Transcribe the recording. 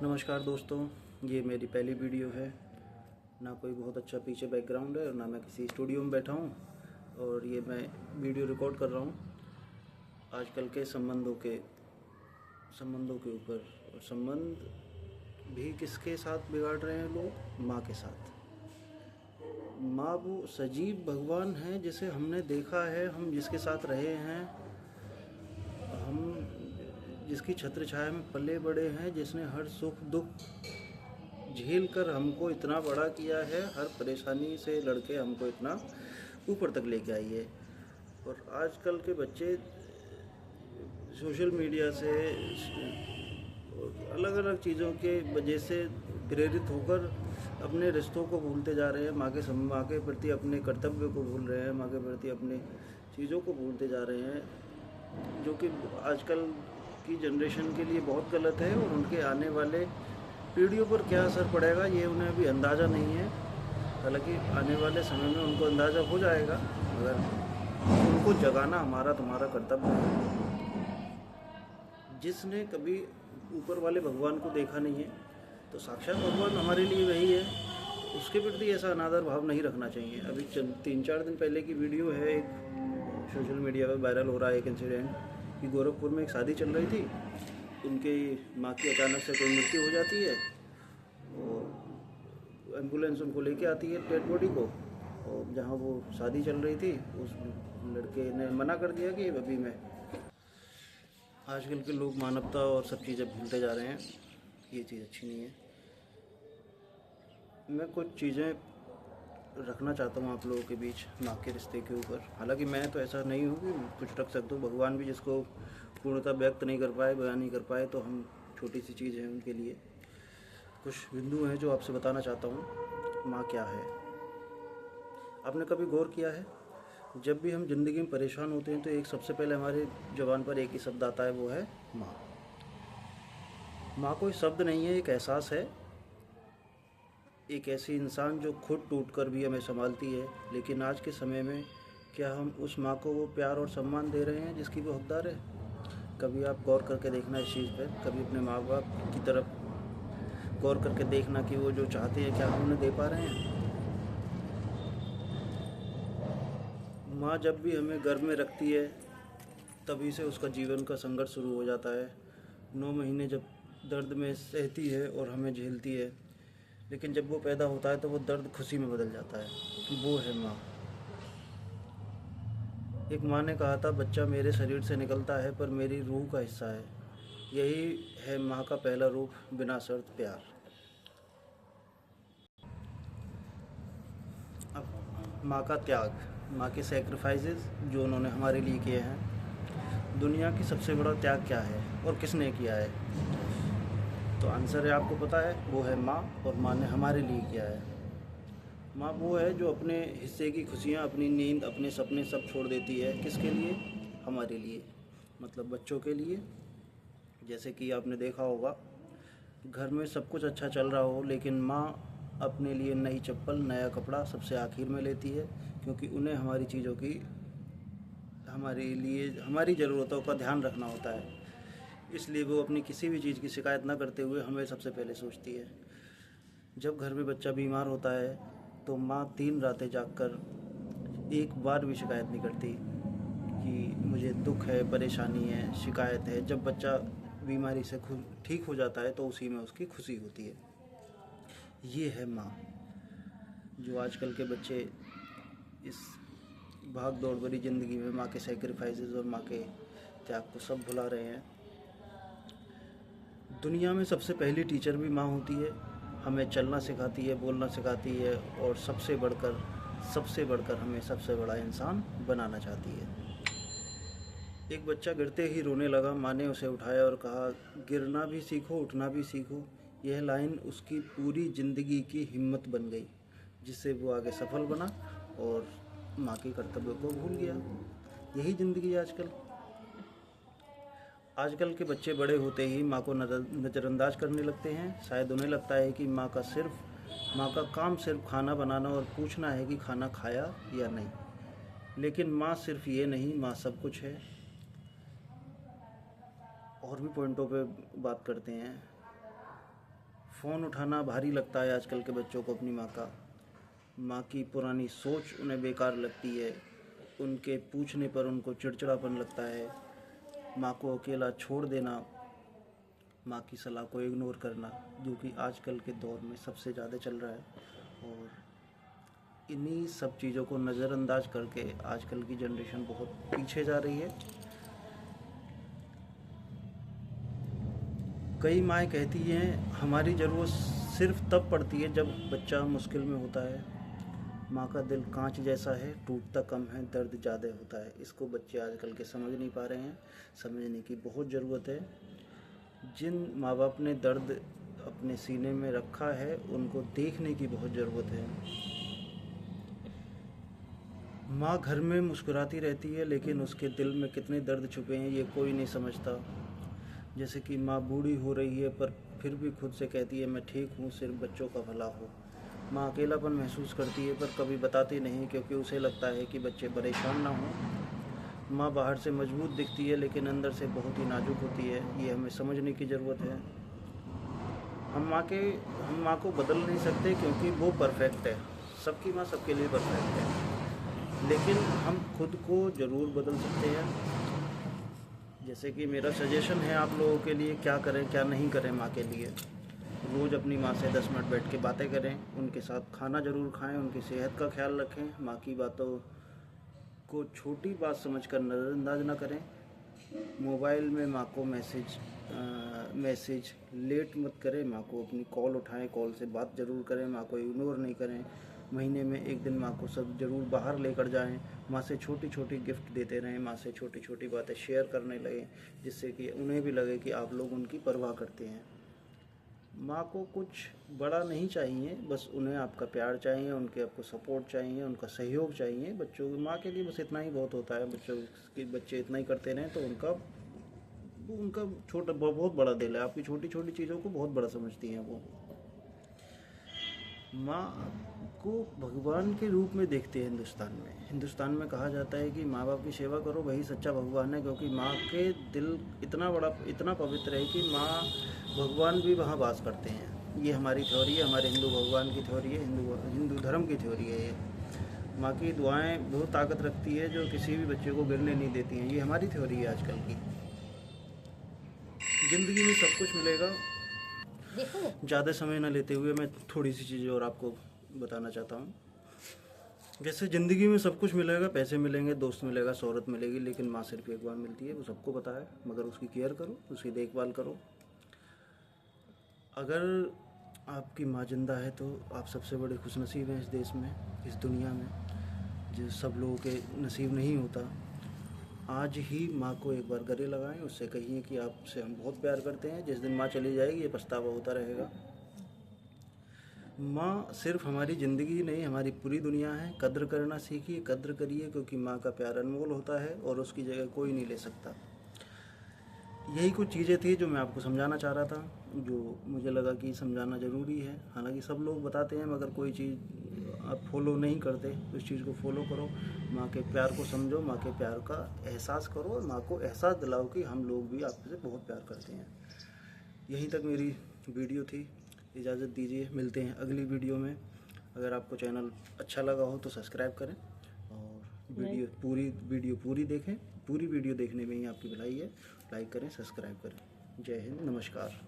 नमस्कार दोस्तों, ये मेरी पहली वीडियो है। ना कोई बहुत अच्छा पीछे बैकग्राउंड है और ना मैं किसी स्टूडियो में बैठा हूँ, और ये मैं वीडियो रिकॉर्ड कर रहा हूँ आजकल के संबंधों के ऊपर। और संबंध भी किसके साथ बिगाड़ रहे हैं लोग? माँ के साथ। माँ वो सजीव भगवान है जिसे हमने देखा है, हम जिसके साथ रहे हैं, हम जिसकी छत्र छाया में पले बड़े हैं, जिसने हर सुख दुख झेल कर हमको इतना बड़ा किया है, हर परेशानी से लड़के हमको इतना ऊपर तक लेके आई है। और आजकल के बच्चे सोशल मीडिया से अलग अलग चीज़ों के वजह से प्रेरित होकर अपने रिश्तों को भूलते जा रहे हैं। माँ के प्रति अपने कर्तव्य को भूल रहे हैं, माँ के प्रति अपने चीज़ों को भूलते जा रहे हैं, जो कि आजकल की जनरेशन के लिए बहुत गलत है। और उनके आने वाले पीढ़ियों पर क्या असर पड़ेगा ये उन्हें अभी अंदाज़ा नहीं है। हालांकि आने वाले समय में उनको अंदाज़ा हो जाएगा, मगर उनको जगाना हमारा तुम्हारा कर्तव्य है। जिसने कभी ऊपर वाले भगवान को देखा नहीं है, तो साक्षात भगवान हमारे लिए वही है, उसके प्रति ऐसा अनादर भाव नहीं रखना चाहिए। अभी 3-4 दिन पहले की वीडियो है, एक सोशल मीडिया पर वायरल हो रहा है एक इंसिडेंट कि गोरखपुर में एक शादी चल रही थी, उनके माँ की अचानक से कोई मृत्यु हो जाती है और एम्बुलेंस उनको लेके आती है डेड बॉडी को। और जहाँ वो शादी चल रही थी, उस लड़के ने मना कर दिया कि अभी मैं। आजकल के लोग मानवता और सब चीज़ें भूलते जा रहे हैं, ये चीज़ अच्छी नहीं है। मैं कुछ चीज़ें रखना चाहता हूँ आप लोगों के बीच माँ के रिश्ते के ऊपर। हालांकि मैं तो ऐसा नहीं हूँ कि कुछ रख सकता हूँ, भगवान भी जिसको पूर्णतः व्यक्त नहीं कर पाए, बयान नहीं कर पाए, तो हम छोटी सी चीज़ है उनके लिए। कुछ बिंदु हैं जो आपसे बताना चाहता हूँ। माँ क्या है? आपने कभी गौर किया है, जब भी हम ज़िंदगी में परेशान होते हैं तो एक सबसे पहले हमारे ज़ुबान पर एक ही शब्द आता है, वो है माँ। माँ कोई शब्द नहीं है, एक एहसास है, एक ऐसी इंसान जो खुद टूट कर भी हमें संभालती है। लेकिन आज के समय में क्या हम उस माँ को वो प्यार और सम्मान दे रहे हैं जिसकी वो हकदार है? कभी आप गौर करके देखना इस चीज़ पर, कभी अपने माँ बाप की तरफ गौर करके देखना कि वो जो चाहते हैं क्या हम उन्हें दे पा रहे हैं। माँ जब भी हमें गर्भ में रखती है तभी से उसका जीवन का संघर्ष शुरू हो जाता है। 9 महीने जब दर्द में सहती है और हमें झेलती है, लेकिन जब वो पैदा होता है तो वो दर्द खुशी में बदल जाता है। वो है माँ। एक माँ ने कहा था, बच्चा मेरे शरीर से निकलता है पर मेरी रूह का हिस्सा है। यही है माँ का पहला रूप, बिना शर्त प्यार। अब माँ का त्याग, माँ के सैक्रिफाइसेस जो उन्होंने हमारे लिए किए हैं। दुनिया की सबसे बड़ा त्याग क्या है और किसने किया है? तो आंसर है, आपको पता है, वो है माँ। और माँ ने हमारे लिए किया है। माँ वो है जो अपने हिस्से की खुशियाँ, अपनी नींद, अपने सपने सब छोड़ देती है। किसके लिए? हमारे लिए, मतलब बच्चों के लिए। जैसे कि आपने देखा होगा, घर में सब कुछ अच्छा चल रहा हो, लेकिन माँ अपने लिए नई चप्पल, नया कपड़ा सबसे आखिर में लेती है, क्योंकि उन्हें हमारी चीज़ों की, हमारे लिए हमारी ज़रूरतों का ध्यान रखना होता है। इसलिए वो अपनी किसी भी चीज़ की शिकायत ना करते हुए हमें सबसे पहले सोचती है। जब घर में बच्चा बीमार होता है तो माँ 3 रातें जागकर एक बार भी शिकायत नहीं करती कि मुझे दुख है, परेशानी है, शिकायत है। जब बच्चा बीमारी से खुद ठीक हो जाता है तो उसी में उसकी खुशी होती है। ये है माँ। जो आजकल के बच्चे इस भाग दौड़ भरी ज़िंदगी में माँ के सैक्रिफाइसेस और माँ के त्याग को सब भुला रहे हैं। दुनिया में सबसे पहली टीचर भी माँ होती है। हमें चलना सिखाती है, बोलना सिखाती है, और सबसे बढ़कर हमें सबसे बड़ा इंसान बनाना चाहती है। एक बच्चा गिरते ही रोने लगा, माँ ने उसे उठाया और कहा, गिरना भी सीखो, उठना भी सीखो। यह लाइन उसकी पूरी ज़िंदगी की हिम्मत बन गई, जिससे वो आगे सफल बना और माँ के कर्तव्य को भूल गया। यही ज़िंदगी है आजकल के बच्चे बड़े होते ही माँ को नज़रअंदाज करने लगते हैं। शायद उन्हें लगता है कि माँ का काम सिर्फ खाना बनाना और पूछना है कि खाना खाया या नहीं। लेकिन माँ सिर्फ ये नहीं, माँ सब कुछ है। और भी पॉइंटों पे बात करते हैं। फ़ोन उठाना भारी लगता है आजकल के बच्चों को अपनी माँ का। माँ की पुरानी सोच उन्हें बेकार लगती है, उनके पूछने पर उनको चिड़चिड़ापन लगता है। माँ को अकेला छोड़ देना, माँ की सलाह को इग्नोर करना, जो कि आजकल के दौर में सबसे ज़्यादा चल रहा है। और इन्हीं सब चीज़ों को नज़रअंदाज करके आजकल की जनरेशन बहुत पीछे जा रही है। कई माएँ कहती हैं हमारी ज़रूरत सिर्फ़ तब पड़ती है जब बच्चा मुश्किल में होता है। माँ का दिल कांच जैसा है, टूटता कम है, दर्द ज़्यादा होता है। इसको बच्चे आजकल के समझ नहीं पा रहे हैं, समझने की बहुत ज़रूरत है। जिन माँ बाप ने दर्द अपने सीने में रखा है उनको देखने की बहुत ज़रूरत है। माँ घर में मुस्कुराती रहती है लेकिन उसके दिल में कितने दर्द छुपे हैं ये कोई नहीं समझता। जैसे कि माँ बूढ़ी हो रही है पर फिर भी खुद से कहती है मैं ठीक हूँ, सिर्फ बच्चों का भला हो। माँ अकेलापन महसूस करती है पर कभी बताती नहीं, क्योंकि उसे लगता है कि बच्चे परेशान ना हों। माँ बाहर से मजबूत दिखती है लेकिन अंदर से बहुत ही नाजुक होती है, ये हमें समझने की ज़रूरत है। हम माँ को बदल नहीं सकते क्योंकि वो परफेक्ट है। सबकी माँ सबके लिए परफेक्ट है, लेकिन हम खुद को ज़रूर बदल सकते हैं। जैसे कि मेरा सजेशन है आप लोगों के लिए, क्या करें क्या नहीं करें माँ के लिए। रोज़ अपनी माँ से 10 मिनट बैठ के बातें करें, उनके साथ खाना ज़रूर खाएं, उनकी सेहत का ख्याल रखें। माँ की बातों को छोटी बात समझकर नज़रअंदाज ना करें। मोबाइल में माँ को मैसेज लेट मत करें। माँ को अपनी कॉल उठाएं, कॉल से बात ज़रूर करें, माँ को इग्नोर नहीं करें। महीने में एक दिन माँ को सब ज़रूर बाहर लेकर जाएं। माँ से छोटी छोटी गिफ्ट देते रहें, माँ से छोटी छोटी बातें शेयर करने लगें, जिससे कि उन्हें भी लगे कि आप लोग उनकी परवाह करते हैं। माँ को कुछ बड़ा नहीं चाहिए, बस उन्हें आपका प्यार चाहिए, उनके आपको सपोर्ट चाहिए, उनका सहयोग चाहिए। बच्चों माँ के लिए बस इतना ही बहुत होता है। बच्चे इतना ही करते रहें तो उनका उनका छोटा बहुत बड़ा दिल है। आपकी छोटी छोटी चीज़ों को बहुत बड़ा समझती हैं वो। माँ को भगवान के रूप में देखते हैं हिंदुस्तान में कहा जाता है कि माँ बाप की सेवा करो, वही सच्चा भगवान है। क्योंकि माँ के दिल इतना पवित्र है कि माँ भगवान भी वहाँ वास करते हैं। ये हमारी थ्योरी है, हमारे हिंदू भगवान की थ्योरी है, हिंदू धर्म की थ्योरी है ये। माँ की दुआएं बहुत ताकत रखती है, जो किसी भी बच्चे को गिरने नहीं देती हैं। ये हमारी थ्योरी है आजकल की। ज़िंदगी में सब कुछ मिलेगा। ज़्यादा समय ना लेते हुए मैं थोड़ी सी चीज़ें और आपको बताना चाहता हूँ। जैसे ज़िंदगी में सब कुछ मिलेगा, पैसे मिलेंगे, दोस्त मिलेगा, शोहरत मिलेगी, लेकिन माँ सिर्फ एक बार मिलती है, वो सबको पता है। मगर उसकी केयर करो, उसकी देखभाल करो। अगर आपकी माँ जिंदा है तो आप सबसे बड़े खुशनसीब हैं इस देश में, इस दुनिया में, जो सब लोगों के नसीब नहीं होता। आज ही माँ को एक बार गले लगाएं, उससे कहिए कि आपसे हम बहुत प्यार करते हैं। जिस दिन माँ चली जाएगी ये पछतावा होता रहेगा। माँ सिर्फ हमारी ज़िंदगी नहीं, हमारी पूरी दुनिया है। कद्र करना सीखिए, कद्र करिए, क्योंकि माँ का प्यार अनमोल होता है और उसकी जगह कोई नहीं ले सकता। यही कुछ चीज़ें थी जो मैं आपको समझाना चाह रहा था, जो मुझे लगा कि समझाना ज़रूरी है। हालांकि सब लोग बताते हैं, मगर कोई चीज़ आप फॉलो नहीं करते। उस चीज़ को फॉलो करो, माँ के प्यार को समझो, माँ के प्यार का एहसास करो और माँ को एहसास दिलाओ कि हम लोग भी आपसे बहुत प्यार करते हैं। यहीं तक मेरी वीडियो थी, इजाज़त दीजिए, मिलते हैं अगली वीडियो में। अगर आपको चैनल अच्छा लगा हो तो सब्सक्राइब करें और वीडियो पूरी देखें। पूरी वीडियो देखने में ही आपकी भलाई है। लाइक करें, सब्सक्राइब करें। जय हिंद, नमस्कार।